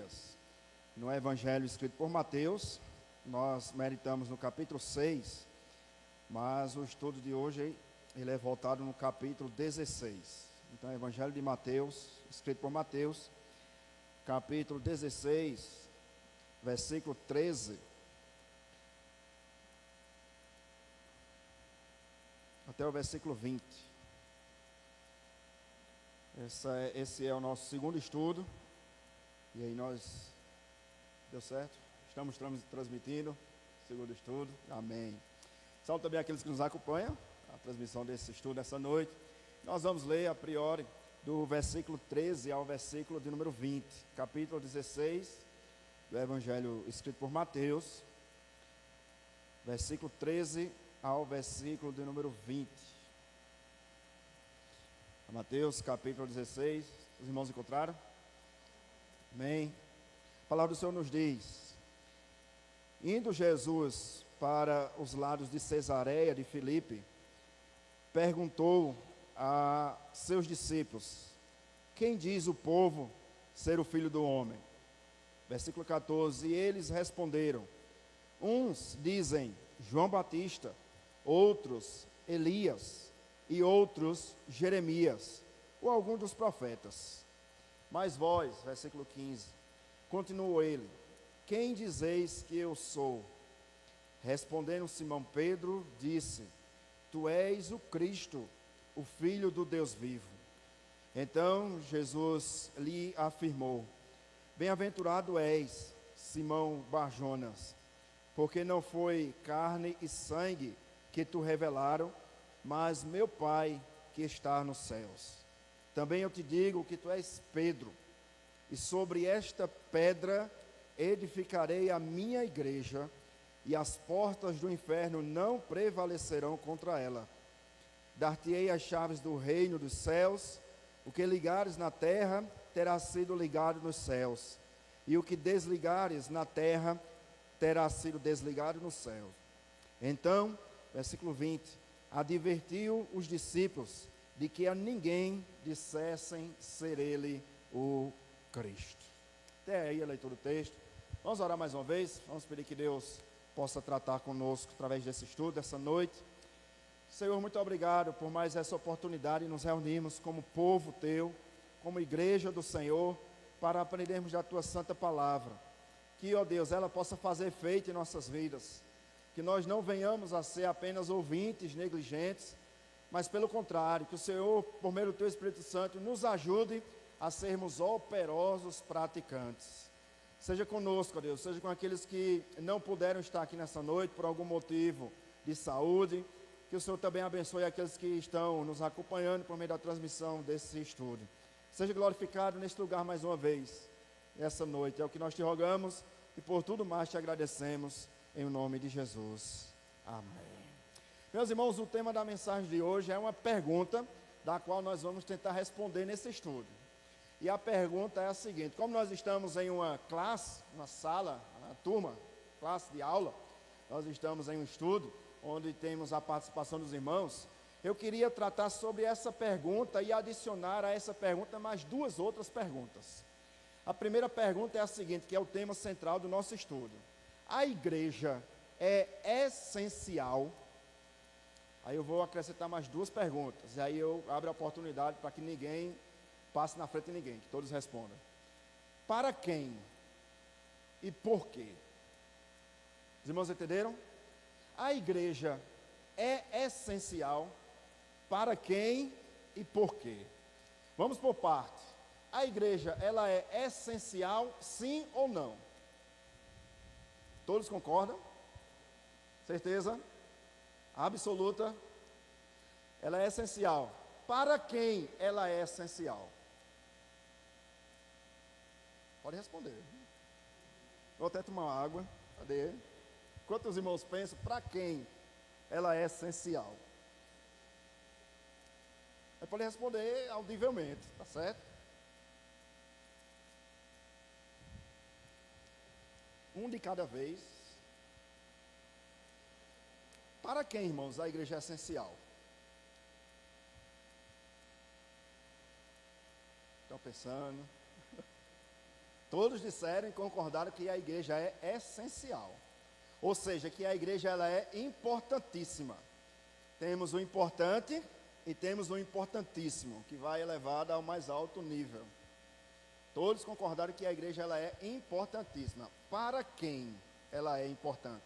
Bíblias no Evangelho escrito por Mateus. Nós meditamos no capítulo 6, mas o estudo de hoje ele é voltado no capítulo 16. Então, Evangelho de Mateus, escrito por Mateus, capítulo 16, versículo 13 até o versículo 20. Esse é o nosso segundo estudo. E aí deu certo? Estamos transmitindo segundo estudo. Amém. Salve também aqueles que nos acompanham, a transmissão desse estudo essa noite. Nós vamos ler a priori do versículo 13 ao versículo de número 20. Capítulo 16 do Evangelho escrito por Mateus. Versículo 13 ao versículo de número 20. Mateus capítulo 16. Os irmãos encontraram? Amém. A palavra do Senhor nos diz: indo Jesus para os lados de Cesareia de Filipe, perguntou a seus discípulos: quem diz o povo ser o Filho do Homem? Versículo 14: e eles responderam: uns dizem João Batista, outros Elias, e outros Jeremias, ou algum dos profetas. Mas vós, versículo 15, continuou ele: quem dizeis que eu sou? Respondendo Simão Pedro, disse: tu és o Cristo, o Filho do Deus vivo. Então Jesus lhe afirmou: bem-aventurado és, Simão Barjonas, porque não foi carne e sangue que te revelaram, mas meu Pai que está nos céus. Também eu te digo que tu és Pedro, e sobre esta pedra edificarei a minha igreja, e as portas do inferno não prevalecerão contra ela. Dar-te-ei as chaves do reino dos céus. O que ligares na terra terá sido ligado nos céus, e o que desligares na terra terá sido desligado nos céus. Então, versículo 20, advertiu os discípulos de que a ninguém dissessem ser ele o Cristo. Até aí a leitura do texto. Vamos orar mais uma vez. Vamos pedir que Deus possa tratar conosco através desse estudo, dessa noite. Senhor, muito obrigado por mais essa oportunidade de nos reunirmos como povo teu, como igreja do Senhor, para aprendermos da tua santa palavra. Que, ó Deus, ela possa fazer efeito em nossas vidas. Que nós não venhamos a ser apenas ouvintes negligentes, mas pelo contrário, que o Senhor, por meio do teu Espírito Santo, nos ajude a sermos operosos praticantes. Seja conosco, ó Deus, seja com aqueles que não puderam estar aqui nessa noite por algum motivo de saúde. Que o Senhor também abençoe aqueles que estão nos acompanhando por meio da transmissão desse estudo. Seja glorificado neste lugar mais uma vez, essa noite. É o que nós te rogamos e por tudo mais te agradecemos, em nome de Jesus. Amém. Meus irmãos, o tema da mensagem de hoje é uma pergunta, da qual nós vamos tentar responder nesse estudo. E a pergunta é a seguinte: como nós estamos em uma classe, uma sala, uma turma, classe de aula, nós estamos em um estudo, onde temos a participação dos irmãos, eu queria tratar sobre essa pergunta e adicionar a essa pergunta mais duas outras perguntas. A primeira pergunta é a seguinte, que é o tema central do nosso estudo: a igreja é essencial? Aí eu vou acrescentar mais duas perguntas, e aí eu abro a oportunidade para que ninguém passe na frente de ninguém, que todos respondam. Para quem e por quê? Os irmãos entenderam? A igreja é essencial. Para quem e por quê? Vamos por parte. A igreja, ela é essencial, sim ou não? Todos concordam? Certeza? Absoluta? Ela é essencial. Para quem ela é essencial? Pode responder. Vou até tomar água. Cadê? Enquanto os irmãos pensam, para quem ela é essencial? Aí pode responder audivelmente, tá certo? Um de cada vez. Para quem, irmãos, a igreja é essencial? Estão pensando? Todos disseram e concordaram que a igreja é essencial. Ou seja, que a igreja ela é importantíssima. Temos o importante e temos o importantíssimo, que vai elevado ao mais alto nível. Todos concordaram que a igreja ela é importantíssima. Para quem ela é importante?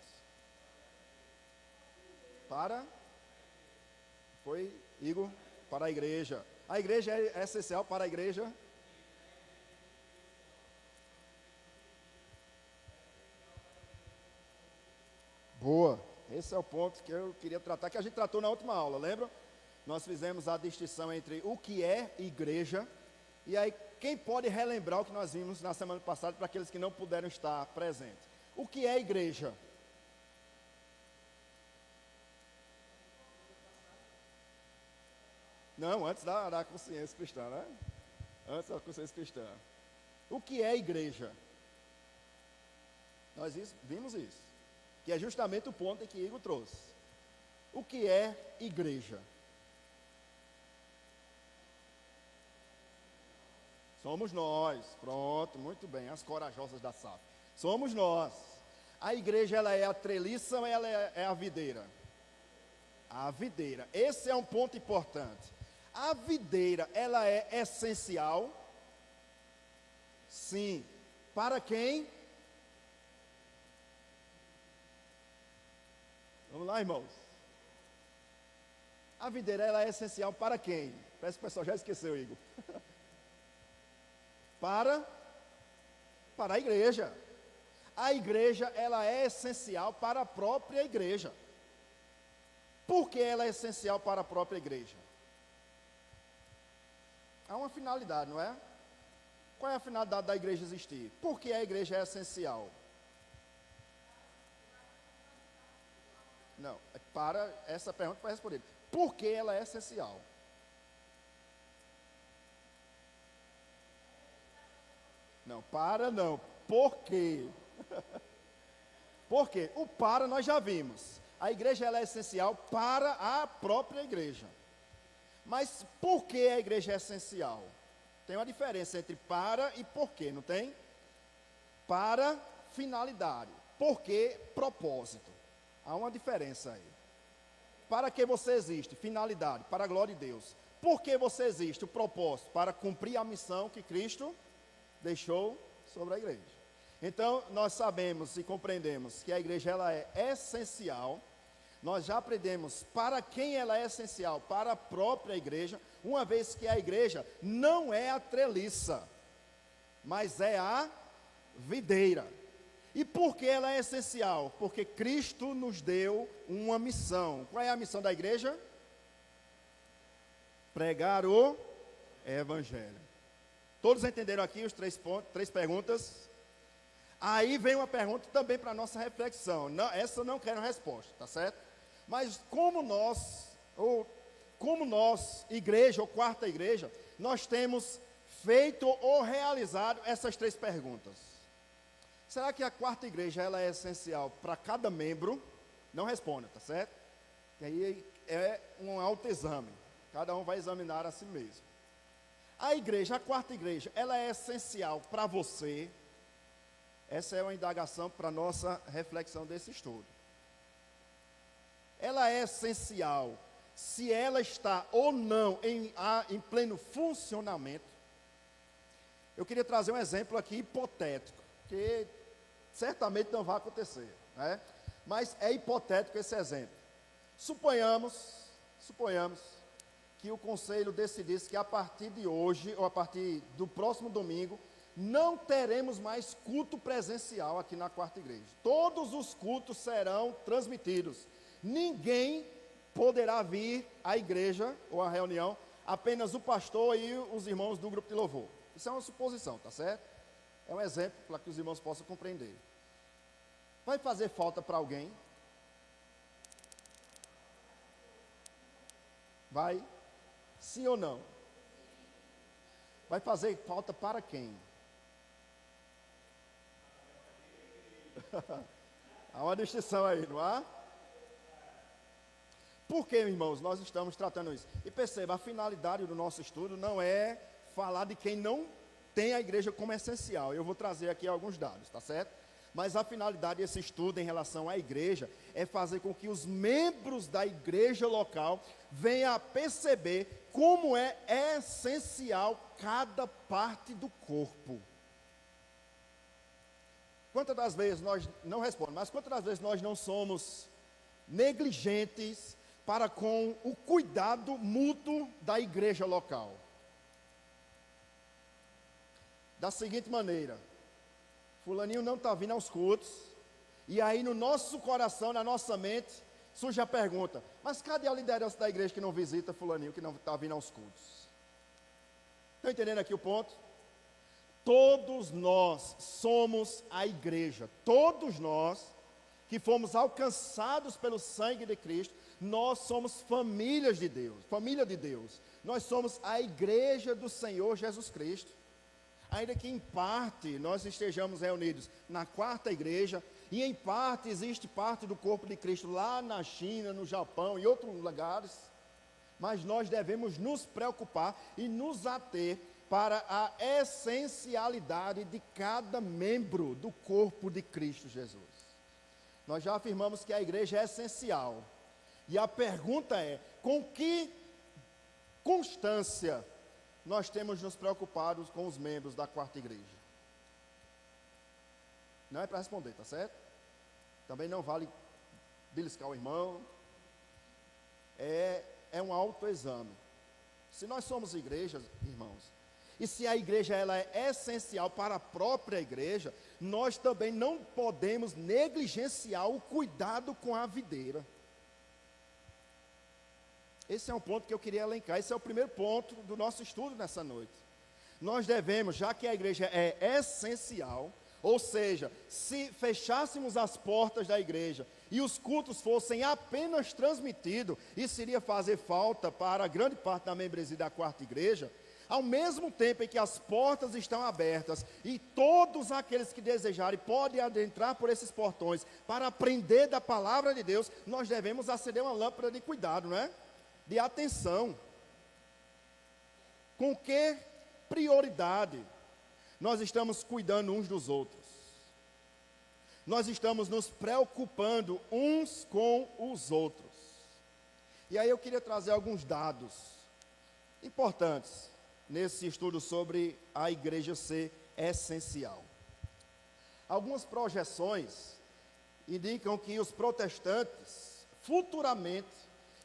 Foi, Igor? Para a igreja. A igreja é essencial para a igreja? Boa. Esse é o ponto que eu queria tratar, que a gente tratou na última aula, lembra? Nós fizemos a distinção entre o que é igreja, e aí quem pode relembrar o que nós vimos na semana passada para aqueles que não puderam estar presentes? O que é igreja? Não, antes da consciência cristã, né? Antes da consciência cristã. O que é igreja? Nós vimos isso, que é justamente o ponto em que Igor trouxe. O que é igreja? Somos nós. Pronto, muito bem, as corajosas da SAF. Somos nós. A igreja ela é a treliça ou ela é a videira? A videira. Esse é um ponto importante. A videira, ela é essencial? Sim. Para quem? Vamos lá, irmãos. A videira, ela é essencial para quem? Parece que o pessoal já esqueceu, Igor. Para a igreja. A igreja, ela é essencial para a própria igreja. Por que ela é essencial para a própria igreja? Há uma finalidade, não é? Qual é a finalidade da igreja existir? Por que a igreja é essencial? Não, para essa pergunta para responder. Por que ela é essencial? Não, não. Por quê? Por quê? O para nós já vimos. A igreja ela é essencial para a própria igreja. Mas por que a igreja é essencial? Tem uma diferença entre para e por quê, não tem? Para, finalidade. Por quê, propósito. Há uma diferença aí. Para que você existe? Finalidade, para a glória de Deus. Por que você existe? O propósito, para cumprir a missão que Cristo deixou sobre a igreja. Então, nós sabemos e compreendemos que a igreja ela é essencial. Nós já aprendemos para quem ela é essencial, para a própria igreja, uma vez que a igreja não é a treliça, mas é a videira. E por que ela é essencial? Porque Cristo nos deu uma missão. Qual é a missão da igreja? Pregar o evangelho. Todos entenderam aqui os 3 pontos, 3 perguntas? Aí vem uma pergunta também para a nossa reflexão. Não, essa eu não quero resposta, tá certo? Mas como nós, igreja ou quarta igreja, nós temos feito ou realizado essas 3 perguntas? Será que a quarta igreja ela é essencial para cada membro? Não responda, tá certo? E aí é um autoexame. Cada um vai examinar a si mesmo. A igreja, a quarta igreja, ela é essencial para você? Essa é uma indagação para a nossa reflexão desse estudo. Ela é essencial se ela está ou não em pleno funcionamento. Eu queria trazer um exemplo aqui hipotético, que certamente não vai acontecer, né? Mas é hipotético esse exemplo. Suponhamos que o conselho decidisse que a partir de hoje, ou a partir do próximo domingo, não teremos mais culto presencial aqui na quarta igreja. Todos os cultos serão transmitidos. Ninguém poderá vir à igreja ou à reunião, apenas o pastor e os irmãos do grupo de louvor. Isso é uma suposição, tá certo? É um exemplo para que os irmãos possam compreender. Vai fazer falta para alguém? Vai? Sim ou não? Vai fazer falta para quem? Há uma distinção aí, não há? Por que, irmãos, nós estamos tratando isso? E perceba, a finalidade do nosso estudo não é falar de quem não tem a igreja como essencial. Eu vou trazer aqui alguns dados, tá certo? Mas a finalidade desse estudo em relação à igreja é fazer com que os membros da igreja local venham a perceber como é essencial cada parte do corpo. Quantas das vezes nós, não respondo, mas quantas das vezes nós não somos negligentes para com o cuidado mútuo da igreja local? Da seguinte maneira: fulaninho não está vindo aos cultos, e aí no nosso coração, na nossa mente, surge a pergunta: mas cadê a liderança da igreja que não visita fulaninho, que não está vindo aos cultos? Estão entendendo aqui o ponto? Todos nós somos a igreja, todos nós que fomos alcançados pelo sangue de Cristo, nós somos famílias de Deus, família de Deus, nós somos a igreja do Senhor Jesus Cristo. Ainda que em parte nós estejamos reunidos na quarta igreja, e em parte existe parte do corpo de Cristo lá na China, no Japão e outros lugares, mas nós devemos nos preocupar e nos ater para a essencialidade de cada membro do corpo de Cristo Jesus. Nós já afirmamos que a igreja é essencial, e a pergunta é: com que constância nós temos nos preocupados com os membros da quarta igreja? Não é para responder, tá certo? Também não vale beliscar o irmão. É um autoexame. Se nós somos igrejas, irmãos, e se a igreja ela é essencial para a própria igreja, nós também não podemos negligenciar o cuidado com a videira. Esse é um ponto que eu queria elencar. Esse é o primeiro ponto do nosso estudo nessa noite. Nós devemos, já que a igreja é essencial, ou seja, se fechássemos as portas da igreja e os cultos fossem apenas transmitidos, isso iria fazer falta para grande parte da membresia da quarta igreja. Ao mesmo tempo em que as portas estão abertas e todos aqueles que desejarem podem adentrar por esses portões para aprender da palavra de Deus, nós devemos acender uma lâmpada de cuidado, não é? De atenção. Com que prioridade nós estamos cuidando uns dos outros? Nós estamos nos preocupando uns com os outros. E aí eu queria trazer alguns dados importantes nesse estudo sobre a igreja ser essencial. Algumas projeções indicam que os protestantes futuramente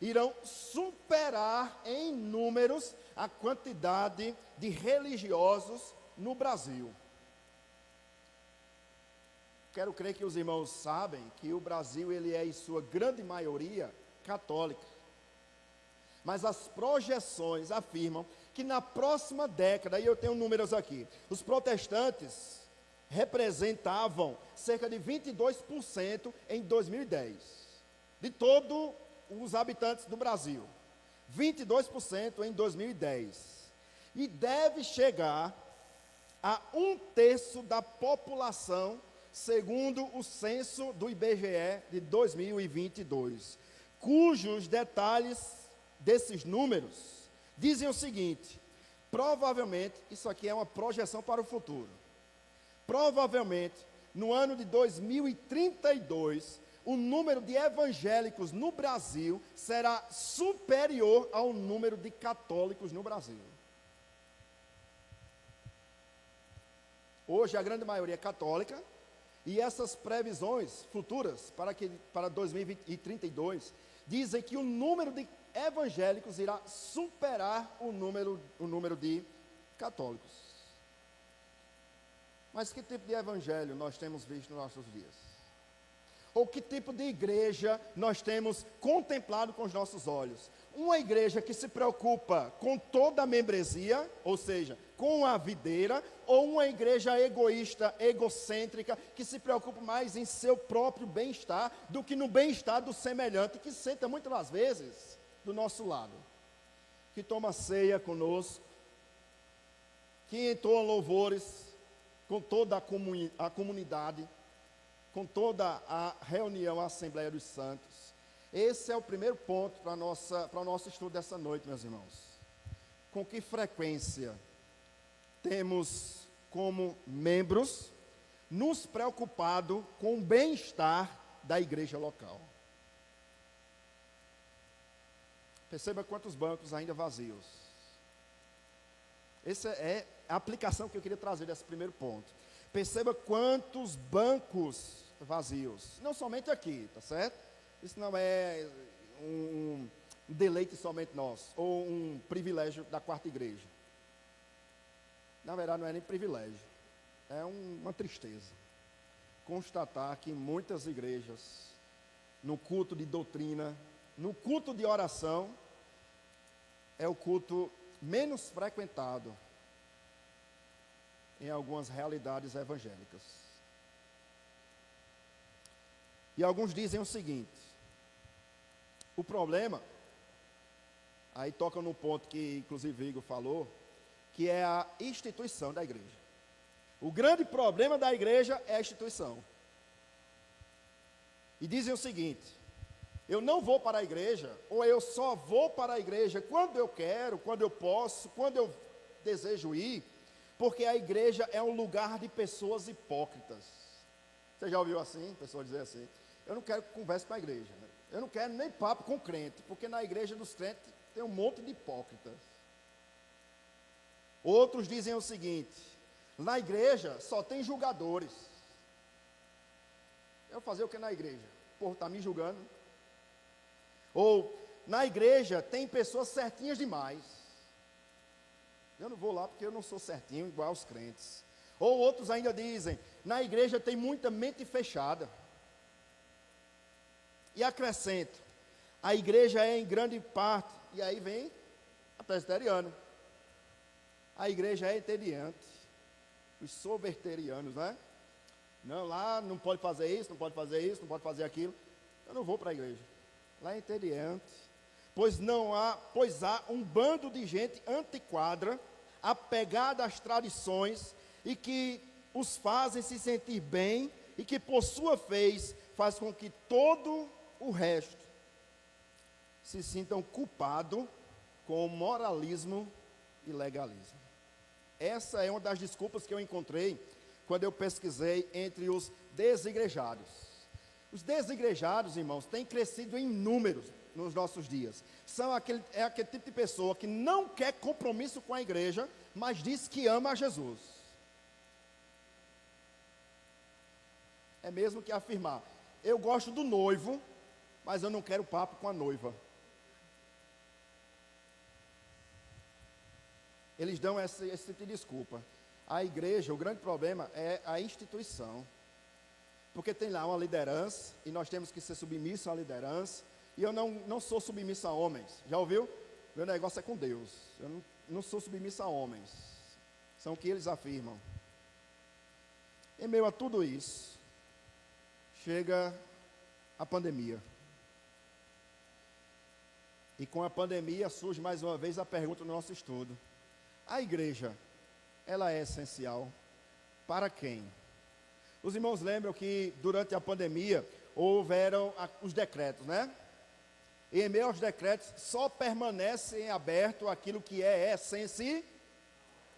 irão superar em números a quantidade de religiosos no Brasil. Quero crer que os irmãos sabem que o Brasil ele é em sua grande maioria católica. Mas as projeções afirmam que na próxima década, e eu tenho números aqui, os protestantes representavam cerca de 22% em 2010, de todos os habitantes do Brasil, 22% em 2010, e deve chegar a 1/3 da população, segundo o censo do IBGE de 2022, cujos detalhes desses números dizem o seguinte: provavelmente, isso aqui é uma projeção para o futuro, provavelmente no ano de 2032, o número de evangélicos no Brasil será superior ao número de católicos no Brasil. Hoje a grande maioria é católica, e essas previsões futuras para 2032 dizem que o número de evangélicos irá superar o número de católicos. Mas que tipo de evangelho nós temos visto nos nossos dias? Ou que tipo de igreja nós temos contemplado com os nossos olhos? Uma igreja que se preocupa com toda a membresia, ou seja, com a videira, ou uma igreja egoísta, egocêntrica, que se preocupa mais em seu próprio bem-estar do que no bem-estar do semelhante, que senta muitas das vezes do nosso lado, que toma ceia conosco, que entoa louvores com toda a comunidade, com toda a reunião, a Assembleia dos Santos. Esse é o primeiro ponto para o nosso estudo dessa noite, meus irmãos. Com que frequência temos como membros, nos preocupado com o bem-estar da igreja local. Perceba quantos bancos ainda vazios. Essa é a aplicação que eu queria trazer desse primeiro ponto. Perceba quantos bancos vazios. Não somente aqui, tá certo? Isso não é um deleite somente nosso, ou um privilégio da quarta igreja. Na verdade, não é nem privilégio, é uma tristeza. Constatar que muitas igrejas, no culto de doutrina, no culto de oração, é o culto menos frequentado em algumas realidades evangélicas. E alguns dizem o seguinte: o problema, aí toca no ponto que inclusive Igor falou, que é a instituição da igreja. O grande problema da igreja é a instituição. E dizem o seguinte: eu não vou para a igreja, ou eu só vou para a igreja quando eu quero, quando eu posso, quando eu desejo ir, porque a igreja é um lugar de pessoas hipócritas. Você já ouviu assim, pessoa dizer assim? Eu não quero que converse com a igreja, né? Eu não quero nem papo com crente, porque na igreja dos crentes tem um monte de hipócritas. Outros dizem o seguinte: na igreja só tem julgadores. Eu vou fazer o que na igreja? O povo está me julgando. Ou, na igreja tem pessoas certinhas demais. Eu não vou lá porque eu não sou certinho igual aos crentes. Ou outros ainda dizem: na igreja tem muita mente fechada. E acrescento: a igreja é em grande parte, e aí vem a presbiteriana. A igreja é entediante. Os soberterianos, né? Não, lá não pode fazer isso, não pode fazer isso, não pode fazer aquilo. Eu não vou para a igreja. Lá é entediante. Pois há um bando de gente antiquada, apegada às tradições, e que os fazem se sentir bem, e que por sua vez faz com que todo o resto se sintam culpados com moralismo e legalismo. Essa é uma das desculpas que eu encontrei quando eu pesquisei entre os desigrejados. Os desigrejados, irmãos, têm crescido em números nos nossos dias. É aquele tipo de pessoa que não quer compromisso com a igreja, mas diz que ama a Jesus. É mesmo que afirmar: eu gosto do noivo, mas eu não quero papo com a noiva. Eles dão esse tipo de desculpa. A igreja, o grande problema é a instituição. Porque tem lá uma liderança, e nós temos que ser submissos à liderança. E eu não sou submisso a homens. Já ouviu? Meu negócio é com Deus. Eu não sou submisso a homens. São o que eles afirmam. Em meio a tudo isso, chega a pandemia. E com a pandemia surge mais uma vez a pergunta no nosso estudo: a igreja, ela é essencial para quem? Os irmãos lembram que durante a pandemia houveram os decretos, né? E em meio aos decretos só permanece em aberto aquilo que é essencial.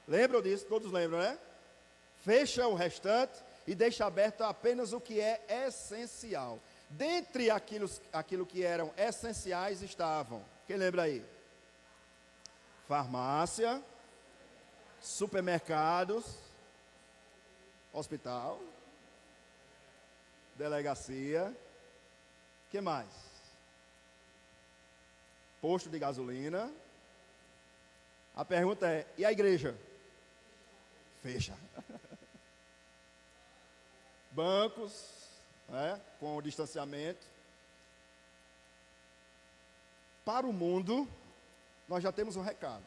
Lembram disso? Todos lembram, né? Fecha o restante e deixa aberto apenas o que é essencial. Dentre aquilo que eram essenciais estavam, quem lembra aí? Farmácia, supermercados, hospital, delegacia, que mais? Posto de gasolina. A pergunta é: e a igreja? Fecha. Bancos, né, com o distanciamento. Para o mundo, nós já temos um recado,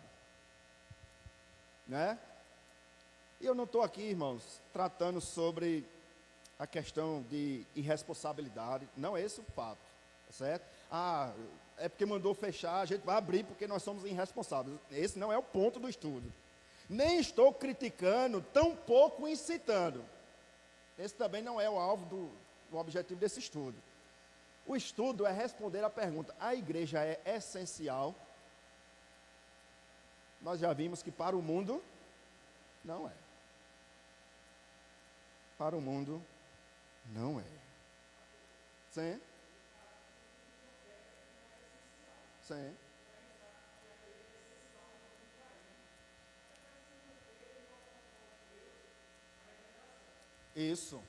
né? E eu não estou aqui, irmãos, tratando sobre a questão de irresponsabilidade. Não é esse o papo, tá certo? É porque mandou fechar, a gente vai abrir porque nós somos irresponsáveis. Esse não é o ponto do estudo. Nem estou criticando, tampouco incitando. Esse também não é o alvo do objetivo desse estudo. O estudo é responder a pergunta: a igreja é essencial? Nós já vimos que para o mundo não é. para o mundo não é. Sim. Sim. Isso.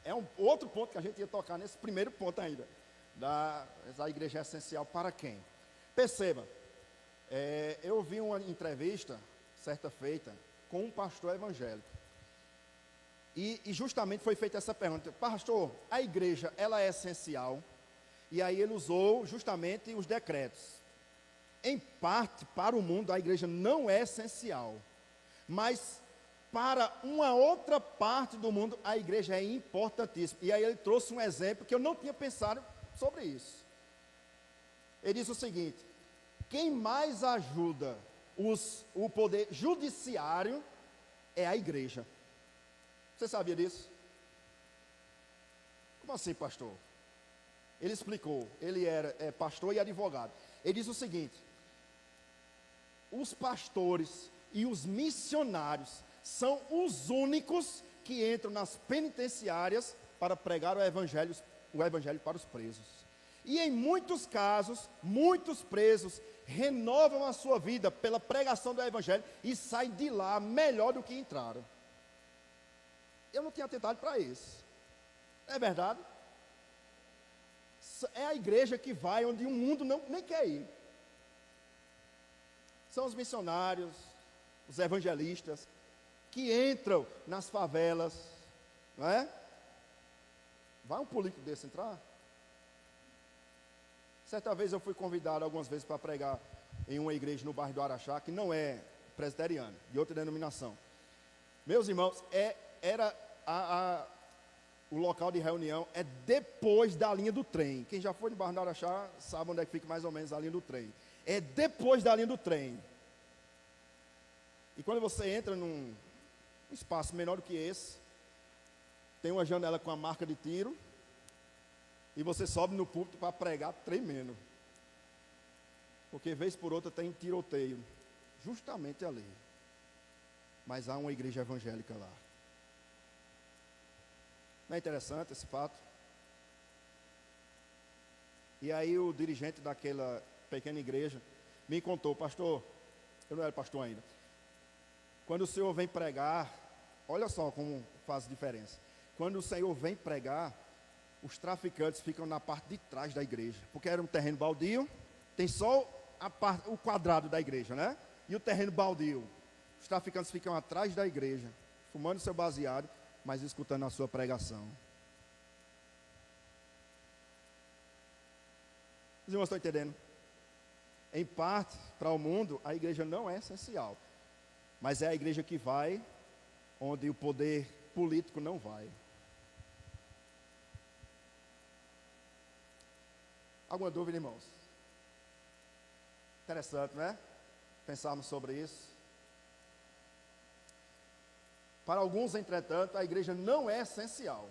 É um outro ponto que a gente ia tocar nesse primeiro ponto ainda. Da igreja é essencial para quem? Perceba, eu vi uma entrevista, certa feita, com um pastor evangélico. E justamente foi feita essa pergunta: pastor, a igreja, ela é essencial? E aí ele usou justamente os decretos. Em parte, para o mundo, a igreja não é essencial. Mas para uma outra parte do mundo, a igreja é importantíssima. E aí ele trouxe um exemplo que eu não tinha pensado sobre isso. Ele disse o seguinte: quem mais ajuda o poder judiciário é a igreja. Você sabia disso? Como assim, pastor? Ele explicou, ele era pastor e advogado. Ele disse o seguinte: os pastores e os missionários são os únicos que entram nas penitenciárias para pregar o evangelho para os presos. E em muitos casos, muitos presos renovam a sua vida pela pregação do evangelho e saem de lá melhor do que entraram. Eu não tinha atentado para isso. É verdade? É a igreja que vai onde o mundo nem quer ir. São os missionários, os evangelistas, que entram nas favelas, não é? Vai um político desse entrar? Certa vez eu fui convidado algumas vezes para pregar em uma igreja no bairro do Araxá, que não é presbiteriana, de outra denominação. Meus irmãos, o local de reunião é depois da linha do trem. Quem já foi no bairro do Araxá sabe onde é que fica mais ou menos a linha do trem. É depois da linha do trem. E quando você entra num espaço menor do que esse, tem uma janela com a marca de tiro, e você sobe no púlpito para pregar tremendo. Porque vez por outra tem tiroteio, justamente ali. Mas há uma igreja evangélica lá. Não é interessante esse fato? E aí o dirigente daquela pequena igreja me contou: pastor, eu não era pastor ainda, quando o Senhor vem pregar, olha só como faz diferença. Quando o Senhor vem pregar, os traficantes ficam na parte de trás da igreja, porque era um terreno baldio, tem só o quadrado da igreja, né? E o terreno baldio. Os traficantes ficam atrás da igreja, fumando seu baseado, mas escutando a sua pregação. Os irmãos estão entendendo? Em parte, para o mundo, a igreja não é essencial, mas é a igreja que vai onde o poder político não vai. Alguma dúvida, irmãos? Interessante, não é? Pensarmos sobre isso. Para alguns, entretanto, a igreja não é essencial.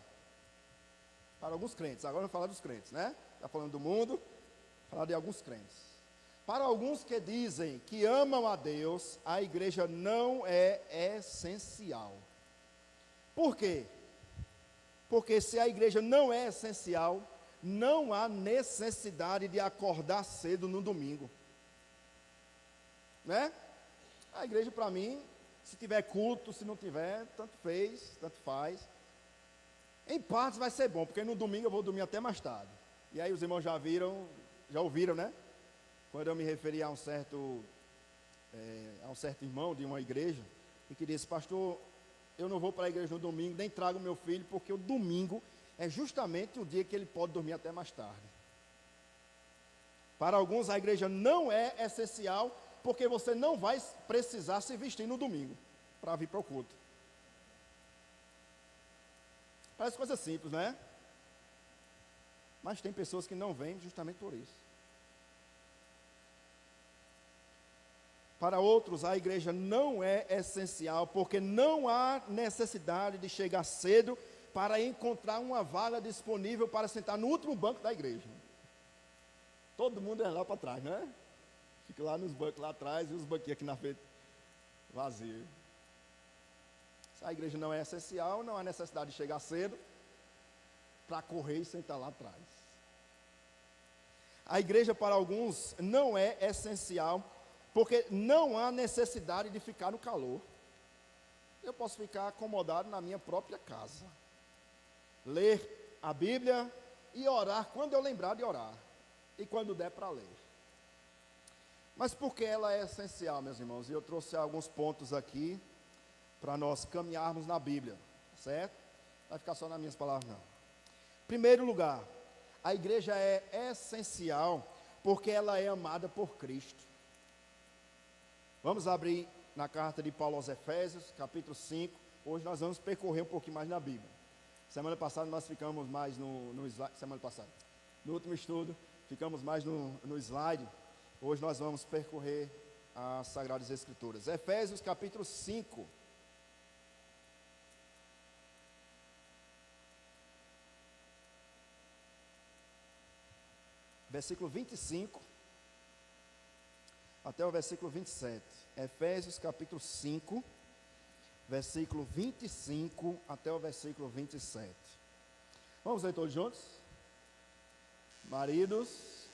Para alguns crentes. Agora vamos falar dos crentes, né? Está falando do mundo, falar de alguns crentes. Para alguns que dizem que amam a Deus, a igreja não é essencial. Por quê? Porque se a igreja não é essencial, não há necessidade de acordar cedo no domingo. Né? A igreja, para mim, se tiver culto, se não tiver, tanto fez, tanto faz. Em partes vai ser bom, porque no domingo eu vou dormir até mais tarde. E aí os irmãos já ouviram, né? Quando eu me referi a um certo irmão de uma igreja, e que disse: pastor, eu não vou para a igreja no domingo, nem trago meu filho, porque o domingo é justamente o dia que ele pode dormir até mais tarde. Para alguns a igreja não é essencial, porque você não vai precisar se vestir no domingo para vir para o culto. Parece coisa simples, né? Mas tem pessoas que não vêm justamente por isso. Para outros, a igreja não é essencial, porque não há necessidade de chegar cedo para encontrar uma vaga disponível para sentar no último banco da igreja. Todo mundo é lá para trás, né? Fica lá nos bancos lá atrás e os banquinhos aqui na frente vazios. A igreja não é essencial, não há necessidade de chegar cedo para correr e sentar lá atrás. A igreja para alguns não é essencial, porque não há necessidade de ficar no calor. Eu posso ficar acomodado na minha própria casa, ler a Bíblia e orar quando eu lembrar de orar, e quando der para ler. Mas por que ela é essencial, meus irmãos? E eu trouxe alguns pontos aqui, para nós caminharmos na Bíblia, certo? Não vai ficar só nas minhas palavras, não. Primeiro lugar, a igreja é essencial, porque ela é amada por Cristo. Vamos abrir na carta de Paulo aos Efésios, capítulo 5, hoje nós vamos percorrer um pouquinho mais na Bíblia. Semana passada nós ficamos mais no slide, no último estudo, ficamos mais no slide. Hoje nós vamos percorrer as Sagradas Escrituras. Efésios capítulo 5. Versículo 25 até o versículo 27. Efésios capítulo 5, versículo 25 até o versículo 27. Vamos ler todos juntos? Maridos,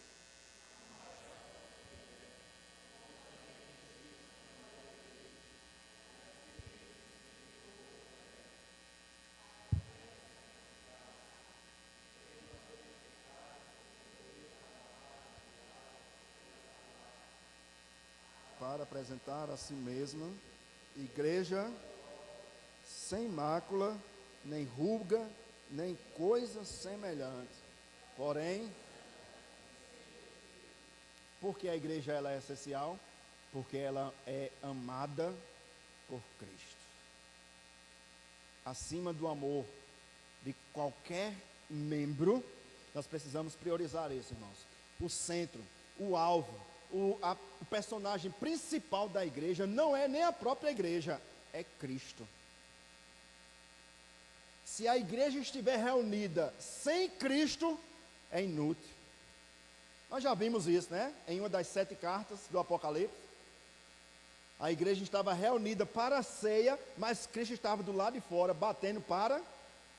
para apresentar a si mesma igreja sem mácula, nem ruga, nem coisa semelhante. Porém, porque a igreja ela é essencial? Porque ela é amada por Cristo. Acima do amor de qualquer membro, nós precisamos priorizar isso, irmãos. O centro, o alvo, o personagem principal da igreja não é nem a própria igreja, é Cristo. Se a igreja estiver reunida sem Cristo, é inútil. Nós já vimos isso, né? Em uma das 7 cartas do Apocalipse. A igreja estava reunida para a ceia, mas Cristo estava do lado de fora, batendo para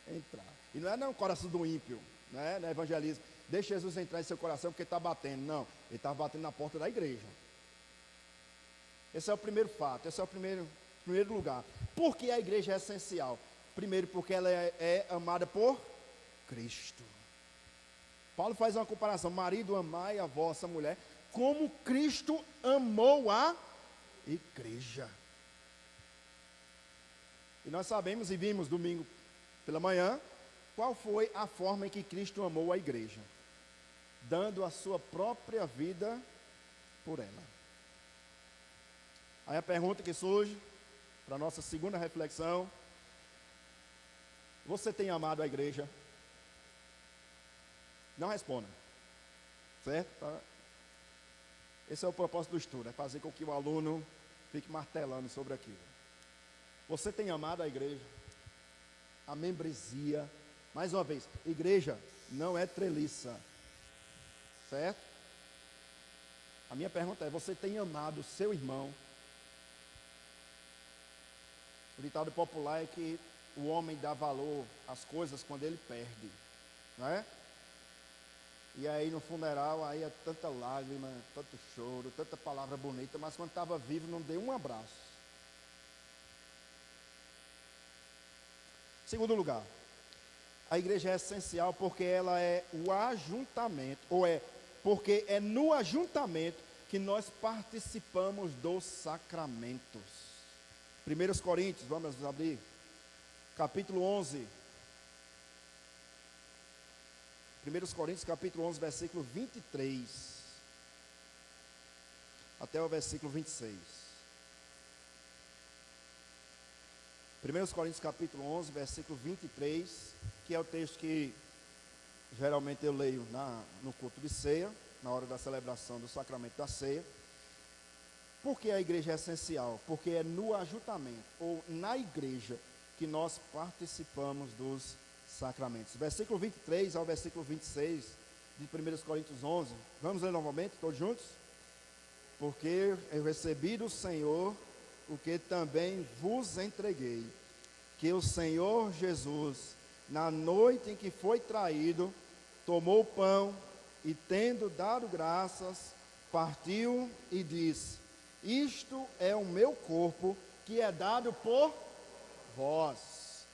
entrar. E não é no coração do ímpio, né? No evangelismo. Deixa Jesus entrar em seu coração porque está batendo. Não, ele estava batendo na porta da igreja. Esse é o primeiro fato, esse é o primeiro lugar. Por que a igreja é essencial? Primeiro, porque ela é amada por Cristo. Paulo faz uma comparação: marido, amai a vossa mulher, como Cristo amou a igreja. E nós sabemos e vimos domingo pela manhã, qual foi a forma em que Cristo amou a igreja, dando a sua própria vida por ela. Aí a pergunta que surge, para a nossa segunda reflexão: você tem amado a igreja? Não responda, certo? Esse é o propósito do estudo, é fazer com que o aluno fique martelando sobre aquilo. Você tem amado a igreja? A membresia? Mais uma vez, igreja não é treliça, certo? A minha pergunta é: você tem amado o seu irmão? O ditado popular é que o homem dá valor às coisas quando ele perde, não é? E aí no funeral, aí é tanta lágrima, tanto choro, tanta palavra bonita, mas quando estava vivo não deu um abraço. Segundo lugar, a igreja é essencial porque ela é o ajuntamento, porque é no ajuntamento que nós participamos dos sacramentos. 1 Coríntios, vamos abrir, capítulo 11. 1 Coríntios, capítulo 11, versículo 23, até o versículo 26. 1 Coríntios, capítulo 11, versículo 23, que é o texto que geralmente eu leio no culto de ceia, na hora da celebração do sacramento da ceia. Por que a igreja é essencial? Porque é no ajuntamento, ou na igreja, que nós participamos dos sacramentos. Versículo 23 ao versículo 26 de 1 Coríntios 11. Vamos ler novamente, todos juntos? Porque eu recebi do Senhor o que também vos entreguei, que o Senhor Jesus, na noite em que foi traído, tomou o pão e, tendo dado graças, partiu e disse: isto é o meu corpo, que é dado por vós.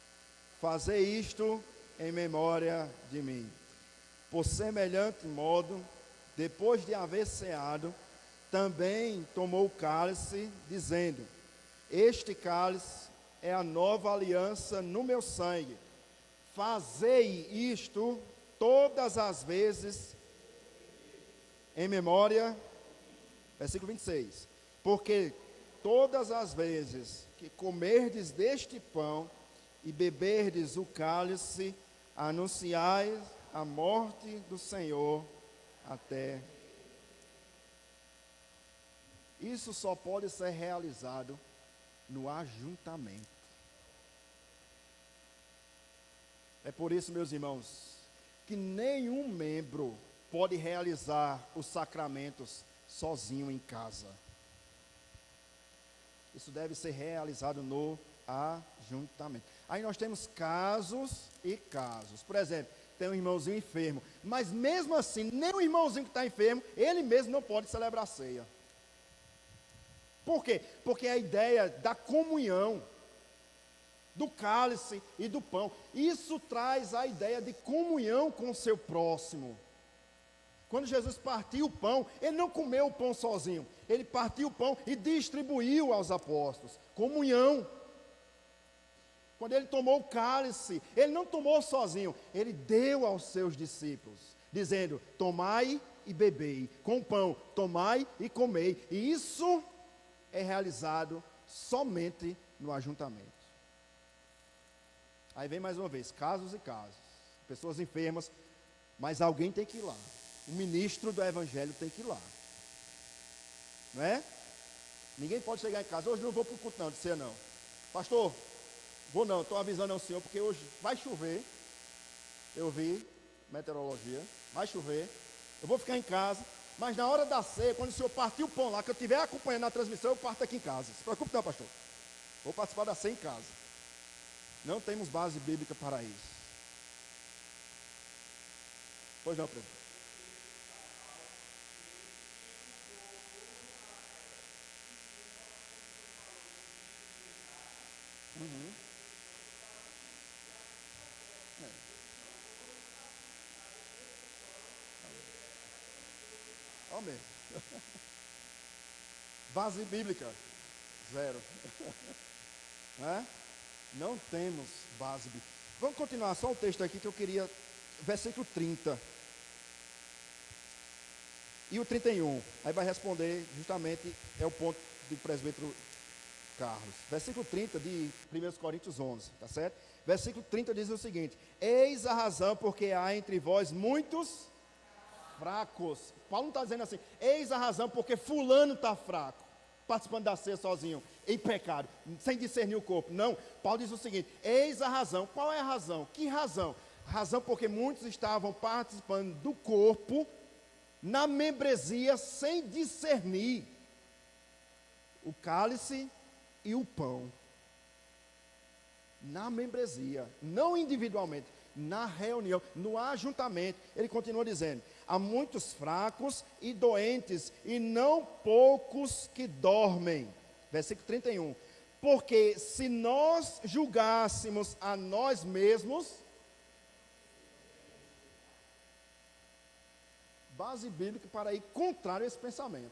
Fazei isto em memória de mim. Por semelhante modo, depois de haver ceado, também tomou o cálice, dizendo: este cálice é a nova aliança no meu sangue. Fazei isto todas as vezes em memória, versículo 26, porque todas as vezes que comerdes deste pão e beberdes o cálice, anunciais a morte do Senhor até. Isso só pode ser realizado no ajuntamento. É por isso, meus irmãos, que nenhum membro pode realizar os sacramentos sozinho em casa. Isso deve ser realizado no ajuntamento. Aí nós temos casos e casos. Por exemplo, tem um irmãozinho enfermo, mas mesmo assim, nem o irmãozinho que está enfermo, ele mesmo não pode celebrar a ceia. Por quê? Porque a ideia da comunhão, do cálice e do pão, isso traz a ideia de comunhão com o seu próximo. Quando Jesus partiu o pão, ele não comeu o pão sozinho, ele partiu o pão e distribuiu aos apóstolos. Comunhão. Quando ele tomou o cálice, ele não tomou sozinho, ele deu aos seus discípulos, dizendo: tomai e bebei, com o pão, tomai e comei. E isso é realizado somente no ajuntamento. Aí vem mais uma vez, casos e casos, pessoas enfermas, mas alguém tem que ir lá. O ministro do evangelho tem que ir lá. Não é? Ninguém pode chegar em casa: hoje não vou para o culto não, de ceia não. Pastor, vou não, estou avisando ao senhor, porque hoje vai chover. Eu vi, meteorologia, vai chover. Eu vou ficar em casa, mas na hora da ceia, quando o senhor partir o pão lá, que eu estiver acompanhando a transmissão, eu parto aqui em casa. Se preocupe não, pastor. Vou participar da ceia em casa. Não temos base bíblica para isso. Pois não, presidente. Ó mesmo. Base bíblica, zero. Não temos base bíblica. Vamos continuar só o texto aqui que eu queria, versículo 30. E o 31, aí vai responder justamente, é o ponto do presbítero Carlos. Versículo 30 de 1 Coríntios 11, tá certo? Versículo 30 diz o seguinte: eis a razão porque há entre vós muitos fracos. Paulo não está dizendo assim: eis a razão porque fulano está fraco, participando da ceia sozinho, em pecado, sem discernir o corpo. Não, Paulo diz o seguinte: eis a razão. Qual é a razão? Que razão? Razão porque muitos estavam participando do corpo, na membresia, sem discernir o cálice e o pão. Na membresia, não individualmente, na reunião, no ajuntamento. Ele continua dizendo: há muitos fracos e doentes, e não poucos que dormem. Versículo 31. Porque se nós julgássemos a nós mesmos, base bíblica para ir contrário a esse pensamento.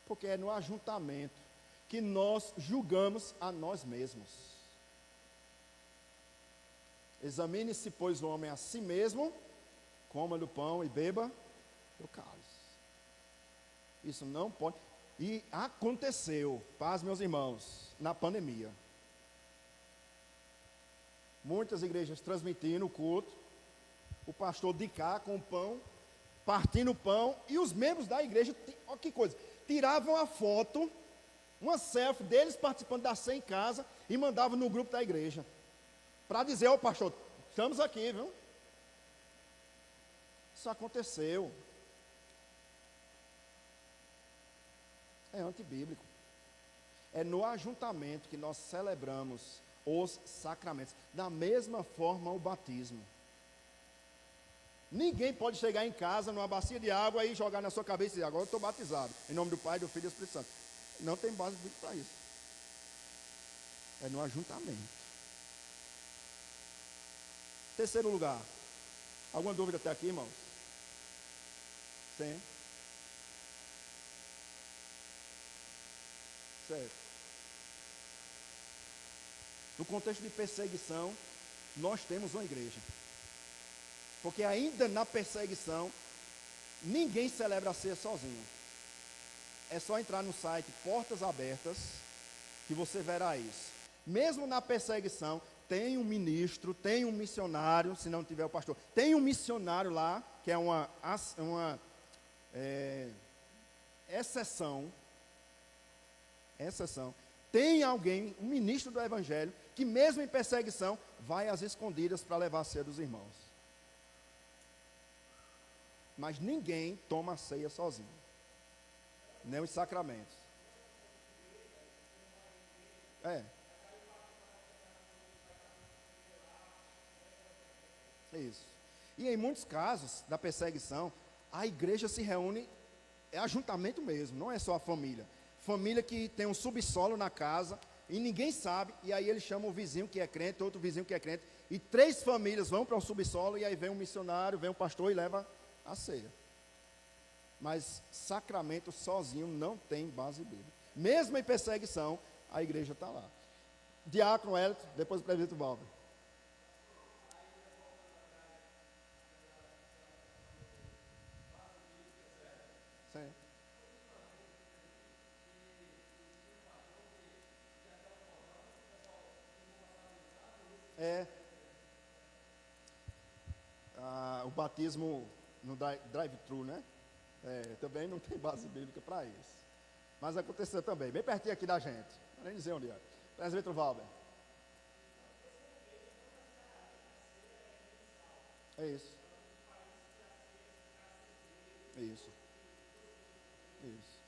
Porque é no ajuntamento que nós julgamos a nós mesmos. Examine-se, pois, o homem a si mesmo, coma do pão e beba do cálice. Isso não pode. E aconteceu, paz, meus irmãos, na pandemia. Muitas igrejas transmitindo o culto, o pastor de cá com o pão, partindo o pão, e os membros da igreja, olha que coisa, tiravam a foto, uma selfie deles participando da ceia em casa, e mandavam no grupo da igreja, para dizer: ó pastor, estamos aqui, viu? Isso aconteceu. É antibíblico. É no ajuntamento que nós celebramos os sacramentos. Da mesma forma o batismo. Ninguém pode chegar em casa numa bacia de água e jogar na sua cabeça e dizer, agora eu estou batizado, em nome do Pai, do Filho e do Espírito Santo. Não tem base bíblica para isso. É no ajuntamento. Terceiro lugar. Alguma dúvida até aqui, irmãos? Sim. Certo. No contexto de perseguição, nós temos uma igreja. Porque ainda na perseguição, ninguém celebra a ceia sozinho. É só entrar no site Portas Abertas, que você verá isso. Mesmo na perseguição, tem um ministro, tem um missionário, se não tiver o pastor, tem um missionário lá, que é uma exceção. Tem alguém, um ministro do evangelho, que mesmo em perseguição, vai às escondidas para levar a ceia dos irmãos. Mas ninguém toma a ceia sozinho, nem os sacramentos. Isso. E em muitos casos da perseguição, a igreja se reúne, é ajuntamento mesmo, não é só a família. Família que tem um subsolo na casa e ninguém sabe, e aí ele chama o vizinho que é crente, outro vizinho que é crente, e 3 famílias vão para o subsolo e aí vem um missionário, vem um pastor e leva a ceia. Mas sacramento sozinho não tem base bíblica. Mesmo em perseguição, a igreja está lá. Diácono Hélito, depois o presbítero Valber. Sim. O batismo no drive-thru, né? Também não tem base bíblica para isso. Mas aconteceu também, bem pertinho aqui da gente. Não nem dizer onde é. Presbítero Valber. É isso. Isso. Isso.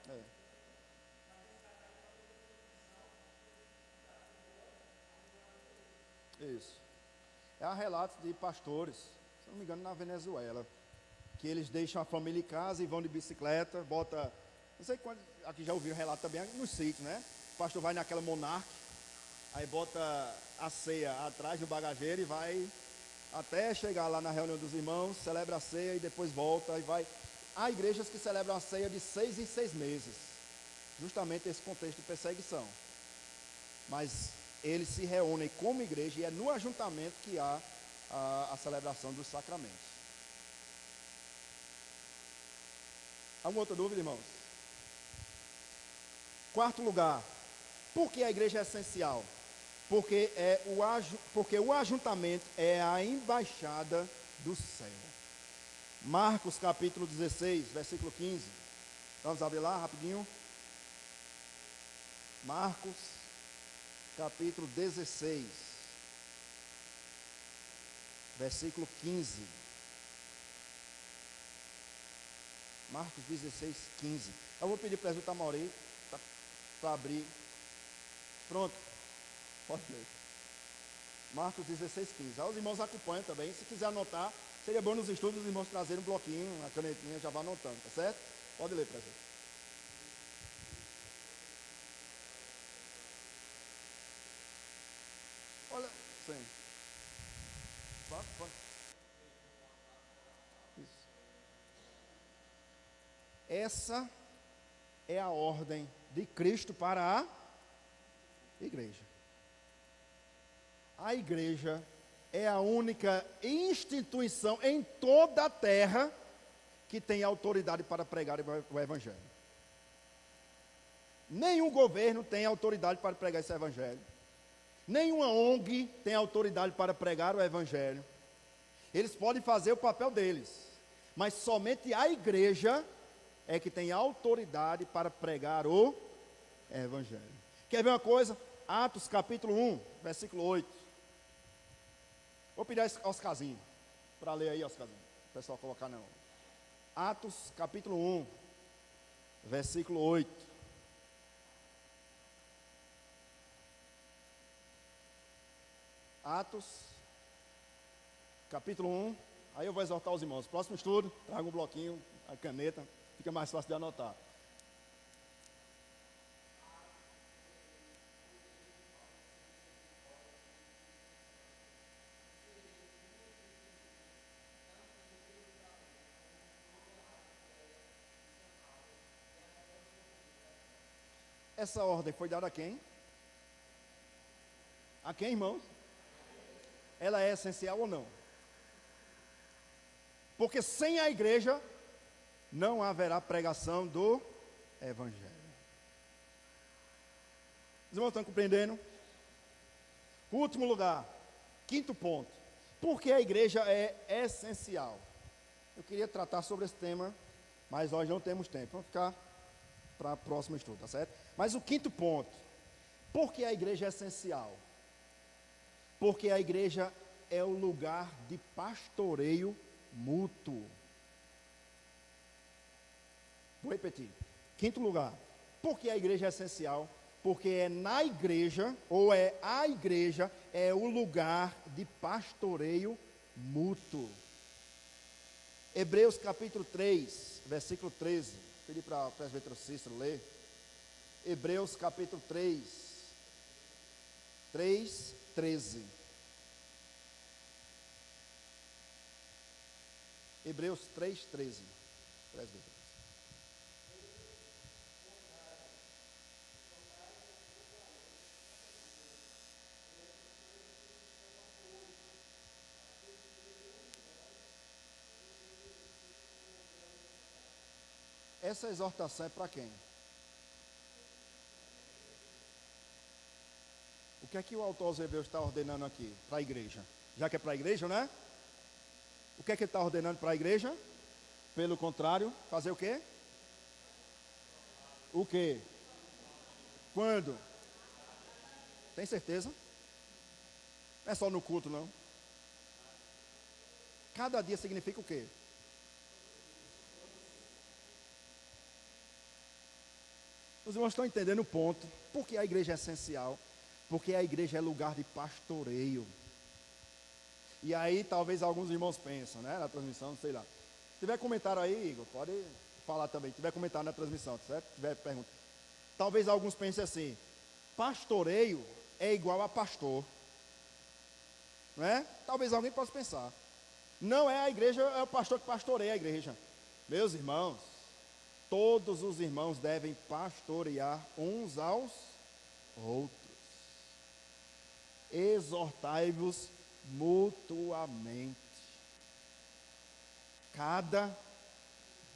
É. Isso. Há relatos de pastores, se não me engano, na Venezuela, que eles deixam a família em casa e vão de bicicleta, bota, não sei quando, aqui já ouviram relato também no sítio, né? O pastor vai naquela Monarch, aí bota a ceia atrás do bagageiro e vai até chegar lá na reunião dos irmãos, celebra a ceia e depois volta e vai. Há igrejas que celebram a ceia de 6 em 6 meses, justamente esse contexto de perseguição. Mas eles se reúnem como igreja e é no ajuntamento que há a celebração dos sacramentos. Alguma outra dúvida, irmãos? Quarto lugar, por que a igreja é essencial? Porque o ajuntamento é a embaixada do céu. Marcos capítulo 16, versículo 15. Vamos abrir lá rapidinho. Marcos capítulo 16, versículo 15. Marcos 16, 15. Eu vou pedir para o presbítero Amauri para abrir. Pronto. Pode ler. Marcos 16, 15. Aí os irmãos acompanham também. Se quiser anotar, seria bom nos estudos os irmãos trazerem um bloquinho, uma canetinha, já vai anotando, tá certo? Pode ler, presbítero. Olha, sim. Pode. Isso. Essa é a ordem de Cristo para a igreja. A igreja é a única instituição em toda a terra que tem autoridade para pregar o evangelho. Nenhum governo tem autoridade para pregar esse evangelho. Nenhuma ONG tem autoridade para pregar o evangelho. Eles podem fazer o papel deles, mas somente a igreja é que tem autoridade para pregar o evangelho. Quer ver uma coisa? Atos capítulo 1, versículo 8. Vou pedir a Oscarzinho para ler aí, Oscarzinho. O pessoal colocar não. Atos capítulo 1, versículo 8. Atos capítulo 1. Aí eu vou exortar os irmãos. Próximo estudo, traga um bloquinho, a caneta, fica mais fácil de anotar. Essa ordem foi dada a quem? A quem, irmãos? Ela é essencial ou não? Porque sem a igreja não haverá pregação do Evangelho. Os irmãos estão compreendendo? Último lugar, quinto ponto. Por que a igreja é essencial? Eu queria tratar sobre esse tema, mas nós não temos tempo. Vamos ficar para o próximo estudo, tá certo? Mas o quinto ponto. Por que a igreja é essencial? Porque a igreja é o lugar de pastoreio mútuo. Vou repetir. Quinto lugar. Por que a igreja é essencial? Porque é na igreja, ou é a igreja, é o lugar de pastoreio mútuo. Hebreus capítulo 3, versículo 13. Vou pedir para o presbítero Cícero ler. Hebreus capítulo 3, 13. Hebreus 3, 13. Presbítero. Essa exortação é para quem? O que é que o autor aos Hebreus está ordenando aqui? Para a igreja. Já que é para a igreja, né? O que é que ele está ordenando para a igreja? Pelo contrário, fazer o quê? O quê? Quando? Tem certeza? Não é só no culto, não. Cada dia significa o quê? Os irmãos estão entendendo o ponto. Por que a igreja é essencial? Porque a igreja é lugar de pastoreio. E aí talvez alguns irmãos pensam, né? Na transmissão, sei lá. Se tiver comentário aí, Igor, pode falar também. Se tiver comentário na transmissão, certo? Se tiver pergunta. Talvez alguns pensem assim: pastoreio é igual a pastor. Não é? Talvez alguém possa pensar. Não é a igreja, é o pastor que pastoreia a igreja. Meus irmãos, todos os irmãos devem pastorear uns aos outros. Exortai-vos mutuamente. Cada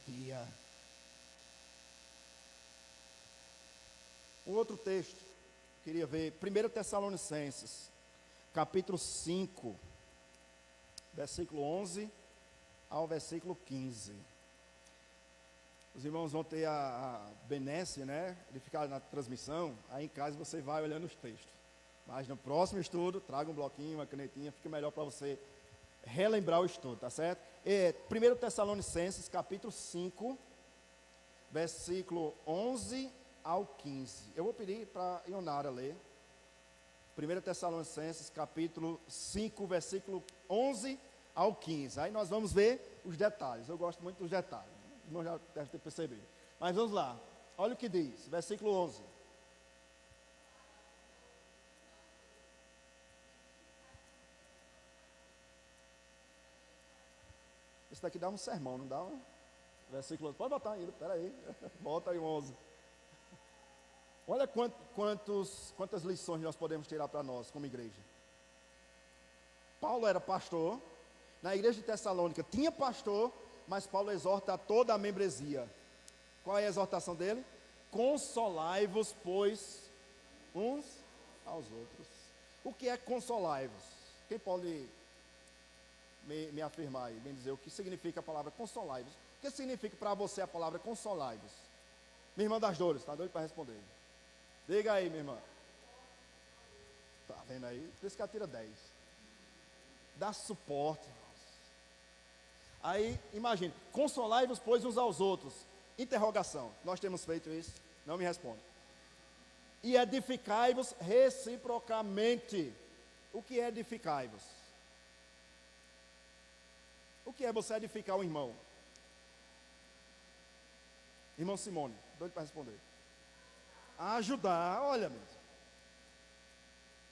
dia. Um outro texto, queria ver, 1 Tessalonicenses, capítulo 5, versículo 11 ao versículo 15. Os irmãos vão ter a benesse, né, de ficar na transmissão, aí em casa você vai olhando os textos. Mas no próximo estudo, traga um bloquinho, uma canetinha, fica melhor para você relembrar o estudo, tá certo? 1 Tessalonicenses, capítulo 5, versículo 11 ao 15. Eu vou pedir para a Ionara ler. 1 Tessalonicenses, capítulo 5, versículo 11 ao 15. Aí nós vamos ver os detalhes. Eu gosto muito dos detalhes. Os irmãos já devem ter percebido. Mas vamos lá. Olha o que diz, versículo 11. Esse daqui dá um sermão, não dá um? Versículo 11. Pode botar ainda, peraí. Bota aí o 11. Olha quantas lições nós podemos tirar para nós como igreja. Paulo era pastor. Na igreja de Tessalônica tinha pastor, mas Paulo exorta a toda a membresia. Qual é a exortação dele? Consolai-vos, pois, uns aos outros. O que é consolai-vos? Quem pode me afirmar aí, me dizer o que significa a palavra consolai-vos? O que significa para você a palavra consolai-vos? Minha irmã das dores, está doido para responder? Diga aí, minha irmã. Está vendo aí? Por isso que ela tira 10. Dá suporte. Aí, imagine, consolai-vos, pois, uns aos outros. Interrogação, nós temos feito isso? Não me responda. E edificai-vos reciprocamente. O que é edificai-vos? O que é você edificar um irmão? Irmão Simone, doido para responder. Ajudar, olha mesmo.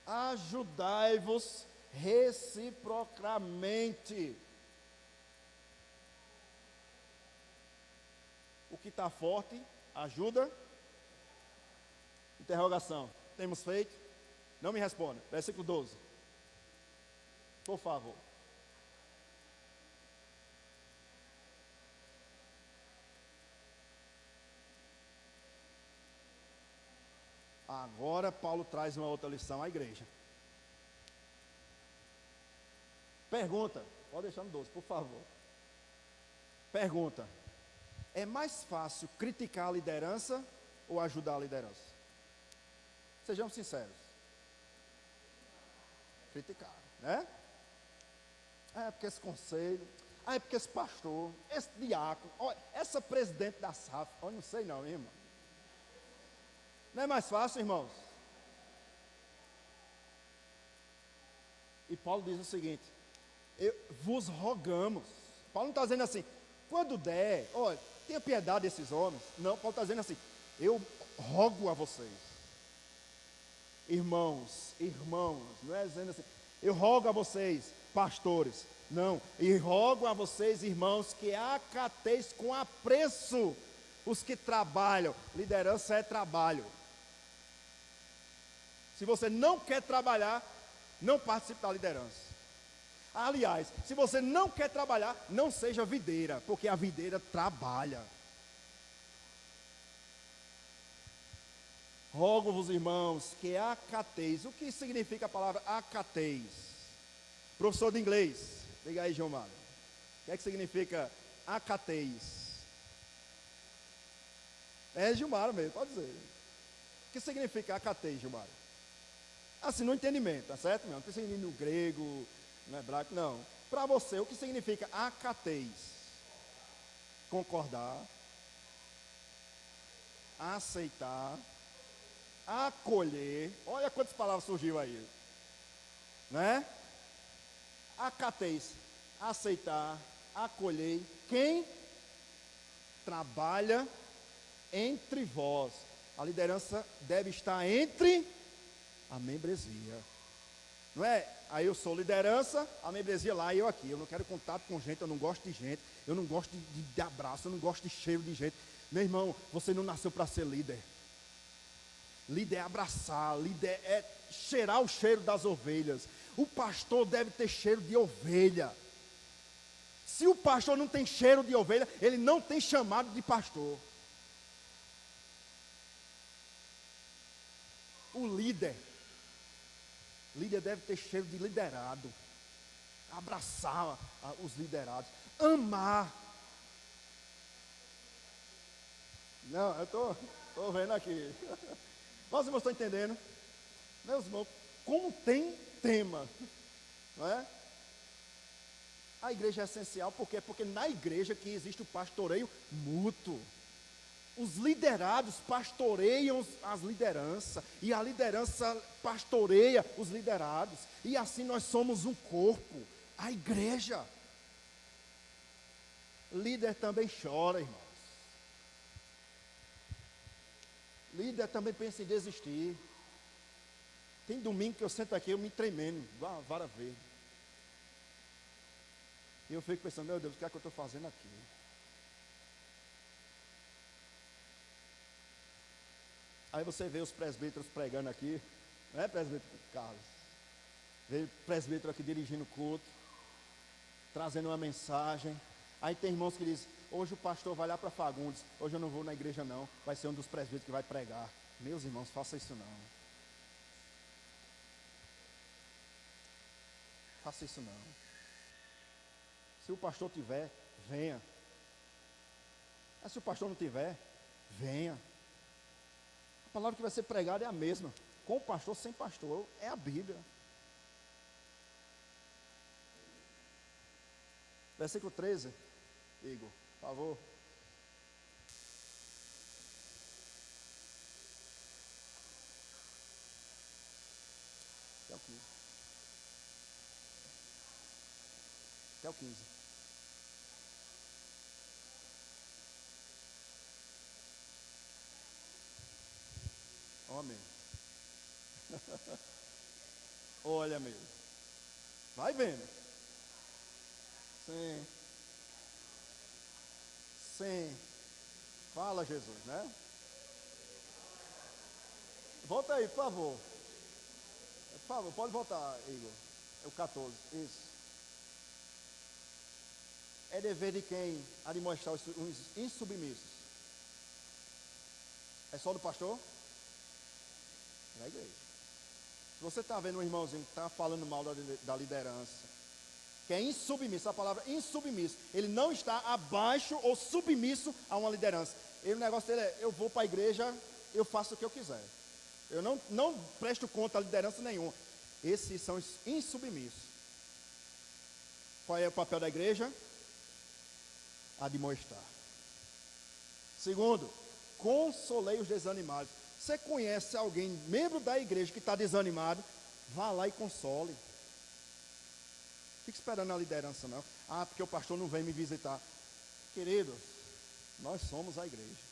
Ajudai-vos reciprocamente. O que está forte, ajuda. Interrogação, temos feito? Não me responda. Versículo 12. Por favor. Agora Paulo traz uma outra lição à igreja. Pergunta, pode deixar no 12, por favor. Pergunta: é mais fácil criticar a liderança ou ajudar a liderança? Sejamos sinceros. Criticar, né? É porque esse conselho, é porque esse pastor, esse diácono, olha, essa presidente da SAF, olha, não sei não, irmão. Não é mais fácil, irmãos? E Paulo diz o seguinte: vos rogamos. Paulo não está dizendo assim, quando der, olha, tenha piedade desses homens. Não, Paulo está dizendo assim, eu rogo a vocês. Irmãos, não é dizendo assim, eu rogo a vocês, pastores. Não, e rogo a vocês, irmãos, que acateis com apreço os que trabalham. Liderança é trabalho. Se você não quer trabalhar, não participe da liderança. Aliás, se você não quer trabalhar, não seja videira, porque a videira trabalha. Rogo-vos, irmãos, que acateis. O que significa a palavra acateis? Professor de inglês, diga aí, João Mário. O que é que significa acateis? É Gilmar mesmo, pode dizer. O que significa acateis, Gilmar? Assim, no entendimento, tá certo? Não precisa ir no grego, no hebraico, não. Para você, o que significa acateis? Concordar, aceitar, acolher. Olha quantas palavras surgiu aí, né? Acateis, aceitar, acolher. Quem trabalha entre vós. A liderança deve estar entre a membresia. Não é? Aí eu sou liderança, a membresia lá e eu aqui. Eu não quero contato com gente, eu não gosto de gente, eu não gosto de abraço, eu não gosto de cheiro de gente. Meu irmão, você não nasceu para ser líder. Líder é abraçar, líder é cheirar o cheiro das ovelhas. O pastor deve ter cheiro de ovelha. Se o pastor não tem cheiro de ovelha, ele não tem chamado de pastor. O líder deve ter cheiro de liderado, abraçar os liderados, amar. Não, eu estou vendo aqui. Nós irmãos estão entendendo? Meus irmãos, como tem tema, não é? A igreja é essencial, por quê? Porque na igreja que existe o pastoreio mútuo. Os liderados pastoreiam as lideranças, e a liderança pastoreia os liderados, e assim nós somos um corpo, a igreja. Líder também chora, irmãos. Líder também pensa em desistir. Tem domingo que eu sento aqui, eu me tremendo, igual uma vara verde. E eu fico pensando, meu Deus, o que é que eu estou fazendo aqui? Aí você vê os presbíteros pregando aqui, não é, presbítero Carlos? Vê o presbítero aqui dirigindo o culto, trazendo uma mensagem. Aí tem irmãos que dizem, hoje o pastor vai lá para Fagundes, hoje eu não vou na igreja não, vai ser um dos presbíteros que vai pregar. Meus irmãos, faça isso não. Faça isso não. Se o pastor tiver, venha. Mas se o pastor não tiver, venha. A palavra que vai ser pregada é a mesma, com o pastor, sem pastor, é a Bíblia. Versículo 13, Igor, por favor. Até o 15. Até o 15. Amém. Olha mesmo. Vai vendo. Sim. Sim. Fala, Jesus, né? Volta aí, por favor. Por favor, pode voltar, Igor. É o 14. Isso. É dever de quem admoestar os insubmissos? É só do pastor? É da igreja. Se você está vendo um irmãozinho que está falando mal da liderança, que é insubmisso, a palavra insubmisso, ele não está abaixo ou submisso a uma liderança. O negócio dele é: eu vou para a igreja, eu faço o que eu quiser. Eu não presto conta a liderança nenhuma. Esses são os insubmissos. Qual é o papel da igreja? Admoestar. Segundo, consolei os desanimados. Você conhece alguém, membro da igreja, que está desanimado? Vá lá e console. Fique esperando a liderança, não. Ah, porque o pastor não vem me visitar. Queridos, nós somos a igreja.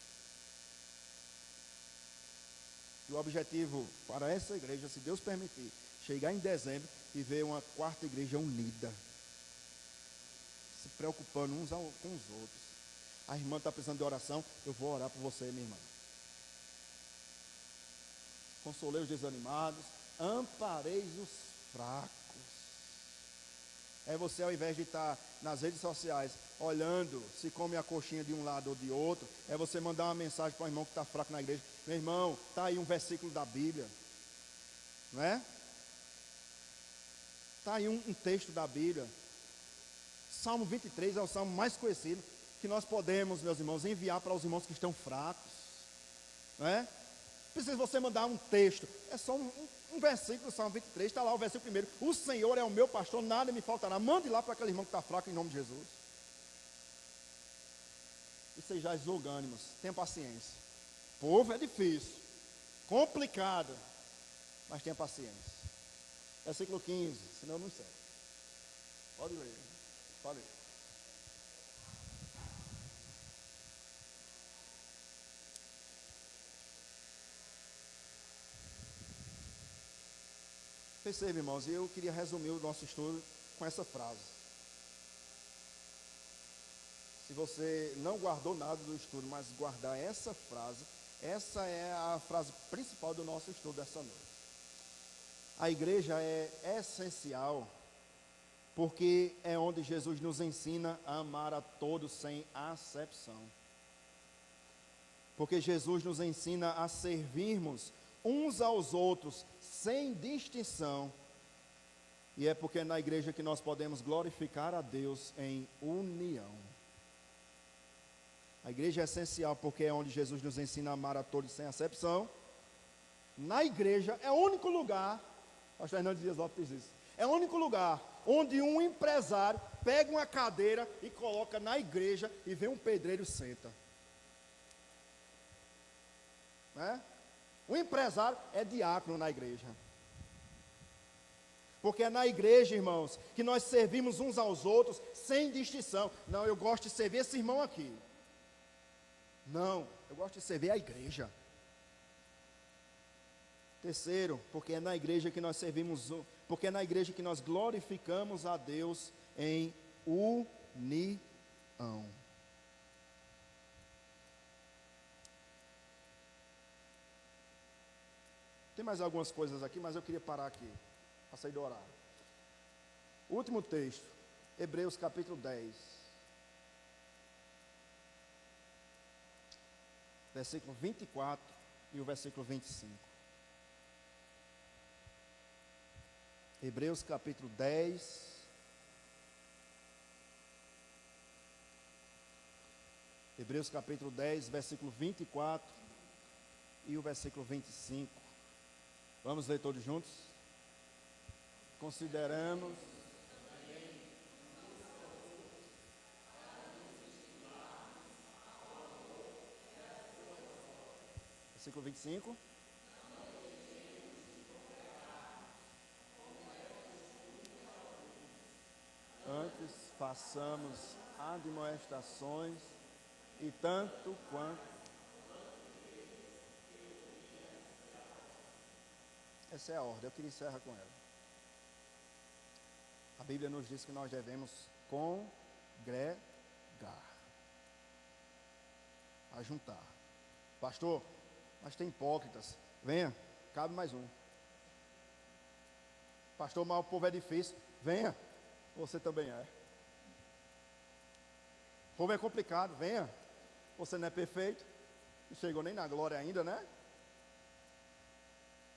E o objetivo para essa igreja, se Deus permitir, chegar em dezembro e ver uma quarta igreja unida, se preocupando uns com os outros. A irmã está precisando de oração, eu vou orar por você, minha irmã. Consolei os desanimados, ampareis os fracos. É você, ao invés de estar nas redes sociais olhando se come a coxinha de um lado ou de outro, é você mandar uma mensagem para o irmão que está fraco na igreja: meu irmão, está aí um versículo da Bíblia, não é? Está aí um texto da Bíblia. Salmo 23 é o salmo mais conhecido, que nós podemos, meus irmãos, enviar para os irmãos que estão fracos, não é? Precisa você mandar um texto, é só um versículo do Salmo 23, está lá o versículo primeiro: o Senhor é o meu pastor, nada me faltará. Mande lá para aquele irmão que está fraco, em nome de Jesus. E sejais longânimos, tenha paciência. O povo é difícil, complicado, mas tenha paciência. Versículo 15, senão não serve. Pode ler, pode ler. Percebe, irmãos, e eu queria resumir o nosso estudo com essa frase. Se você não guardou nada do estudo, mas guardar essa frase, essa é a frase principal do nosso estudo dessa noite. A igreja é essencial, porque é onde Jesus nos ensina a amar a todos sem acepção. Porque Jesus nos ensina a servirmos uns aos outros sem distinção. E é porque é na igreja que nós podemos glorificar a Deus em união. A igreja é essencial porque é onde Jesus nos ensina a amar a todos sem acepção. Na igreja é o único lugar, pastor Hernando Dias Lopes diz isso, é o único lugar onde um empresário pega uma cadeira e coloca na igreja e vem um pedreiro e senta. Né? O empresário é diácono na igreja. Porque é na igreja, irmãos, que nós servimos uns aos outros sem distinção. Não, eu gosto de servir esse irmão aqui. Não, eu gosto de servir a igreja. Terceiro, porque é na igreja que nós servimos, porque é na igreja que nós glorificamos a Deus em união. Tem mais algumas coisas aqui, mas eu queria parar aqui, para sair do horário. Último texto, Hebreus capítulo 10. Versículo 24 e o versículo 25. Hebreus capítulo 10. Hebreus capítulo 10, versículo 24 e o versículo 25. Vamos ler todos juntos? Consideramos Versículo 25. Antes façamos admoestações, e tanto quanto. Essa é a ordem, eu queria encerrar com ela. A Bíblia nos diz que nós devemos congregar, ajuntar. Pastor, mas tem hipócritas. Venha, cabe mais um. Pastor, mas o povo é difícil. Venha, você também é. O povo é complicado, venha. Você não é perfeito. Não chegou nem na glória ainda, né?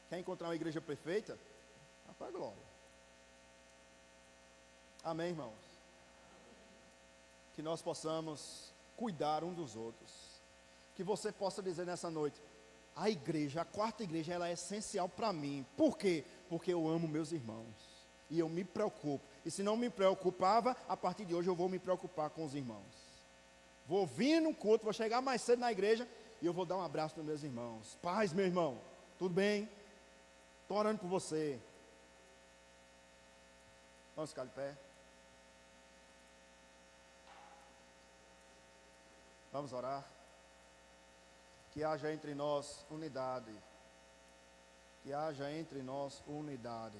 Quer encontrar uma igreja perfeita? Vá para a glória. Amém, irmãos? Que nós possamos cuidar um dos outros. Que você possa dizer nessa noite: a igreja, a quarta igreja, ela é essencial para mim. Por quê? Porque eu amo meus irmãos. E eu me preocupo. E se não me preocupava, a partir de hoje eu vou me preocupar com os irmãos. Vou vir no culto, vou chegar mais cedo na igreja e eu vou dar um abraço para meus irmãos. Paz, meu irmão, tudo bem? Estou orando por você. Vamos ficar de pé. Vamos orar. Que haja entre nós unidade. Que haja entre nós unidade.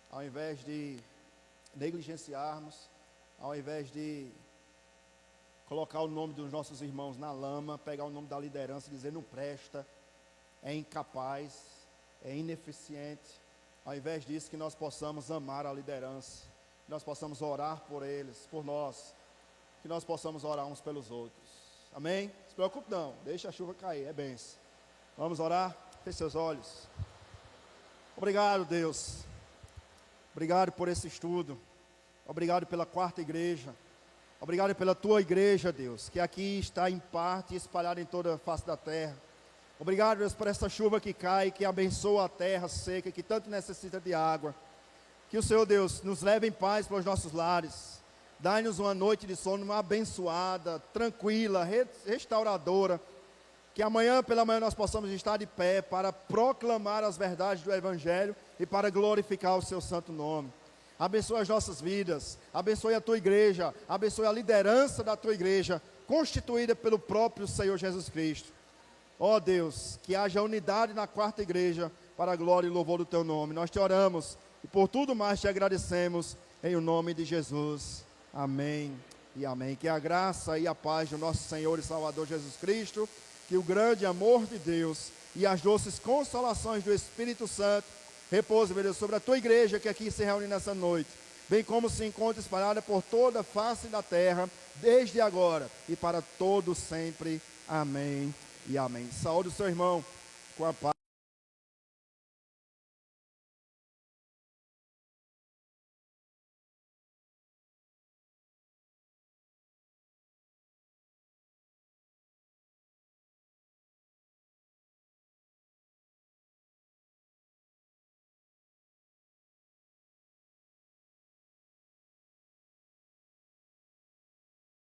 Ao invés de negligenciarmos, ao invés de colocar o nome dos nossos irmãos na lama, pegar o nome da liderança e dizer não presta, é incapaz, é ineficiente. Ao invés disso, que nós possamos amar a liderança, que nós possamos orar por eles, por nós, que nós possamos orar uns pelos outros. Amém? Não se preocupe não, deixa a chuva cair, é bênção. Vamos orar? Feche seus olhos. Obrigado, Deus. Obrigado por esse estudo. Obrigado pela quarta igreja. Obrigado pela tua igreja, Deus, que aqui está em parte espalhada em toda a face da terra. Obrigado, Deus, por essa chuva que cai, que abençoa a terra seca, que tanto necessita de água. Que o Senhor, Deus, nos leve em paz para os nossos lares. Dai-nos uma noite de sono abençoada, tranquila, restauradora. Que amanhã pela manhã nós possamos estar de pé para proclamar as verdades do Evangelho e para glorificar o seu santo nome. Abençoe as nossas vidas, abençoe a tua igreja, abençoe a liderança da tua igreja, constituída pelo próprio Senhor Jesus Cristo. Ó Deus, que haja unidade na quarta igreja, para a glória e louvor do teu nome. Nós te oramos e por tudo mais te agradecemos, em o nome de Jesus. Amém e amém. Que a graça e a paz do nosso Senhor e Salvador Jesus Cristo, que o grande amor de Deus e as doces consolações do Espírito Santo repouse, meu Deus, sobre a tua igreja que aqui se reúne nessa noite, bem como se encontra espalhada por toda a face da terra, desde agora e para todo sempre. Amém e amém. Saúde o seu irmão com a paz.